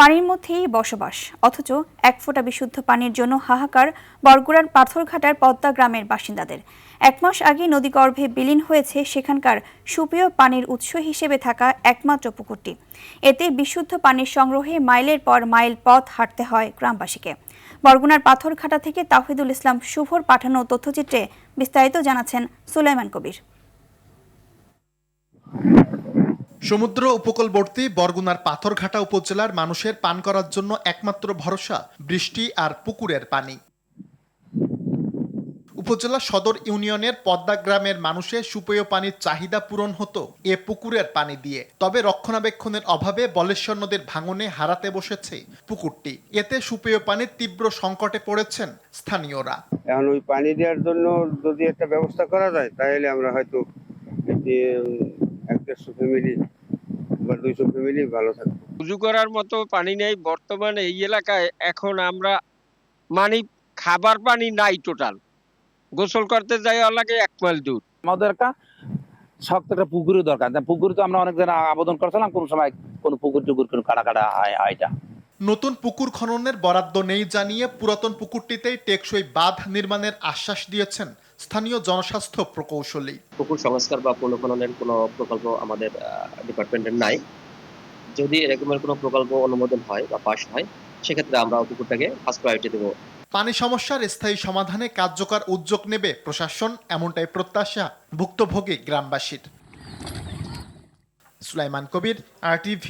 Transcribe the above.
পানির মধ্যেই বসবাস, অথচ এক ফোঁটা বিশুদ্ধ পানির জন্য হাহাকার বরগুনার পাথরঘাটার পদ্মা গ্রামের বাসিন্দাদের। 1 মাস আগে নদীগর্ভে বিলীন হয়েছে সেখানকার সুপেয় পানির উৎস হিসেবে থাকা একমাত্র পুকুরটি। এতে বিশুদ্ধ পানির সংগ্রহে মাইলের পর মাইল পথ হাঁটতে হয় গ্রামবাসীকে। বরগুনার পাথরঘাটা থেকে তাওহিদুল ইসলাম শুভর পাঠানো তথ্যচিত্রে বিস্তারিত জানাচ্ছেন সুলাইমান কবির। সমুদ্র উপকূলবর্তী বরগুনার পাথরঘাটা উপজেলার মানুষের পান করার জন্য একমাত্র ভরসা বৃষ্টি আর পুকুরের পানি। উপজেলা সদর ইউনিয়নের পদ্মা গ্রামের মানুষের সুপেয় পানির চাহিদা পূরণ হতো এ পুকুরের পানি দিয়ে। তবে রক্ষণাবেক্ষণের অভাবে বলেশ্বর নদীর ভাঙনে হারাতে বসেছে পুকুরটি। এতে সুপেয় পানির তীব্র সংকটে পড়েছেন স্থানীয়রা। এখন ওই পানি দেওয়ার জন্য যদি একটা ব্যবস্থা করা যায় তাহলে আমরা হয়তো 100-150 ফ্যামিলি বা 200 ফ্যামিলি ভালো থাকবে। উজু করার মতো পানি নেই বর্তমানে এই এলাকায়। এখন আমরা খাবার পানি নাই, টোটাল গোসল করতে যাই লাগে 1 মাইল দূর। আমাদের একটা শক্ত একটা পুকুরের দরকার। পুকুর তো আমরা অনেক জায়গায় আবেদন করছিলাম, কোন সময় কোন পুকুর টুকুর কোন কাটা এটা। নতুন পুকুর খননের বরাদ্দ নেই জানিয়ে পুরাতন পুকুরটিতেই টেকসই বাঁধ নির্মাণের আশ্বাস দিয়েছেন স্থানীয় জনস্বাস্থ্য প্রকৌশলী। পুকুর সংস্কার বা পুনঃখননের কোনো প্রকল্প আমাদের ডিপার্টমেন্টের নাই। যদি এরকমের কোনো প্রকল্প অনুমোদন হয় বা পাস হয়, সেক্ষেত্রে আমরা পুকুরটাকে ফার্স্ট প্রায়োরিটি দেব। পানি সমস্যার স্থায়ী সমাধানে কার্যকর উদ্যোগ নেবে প্রশাসন, এমনটাই প্রত্যাশা ভুক্তভোগী গ্রামবাসীর। সুলাইমান কবির, RTV।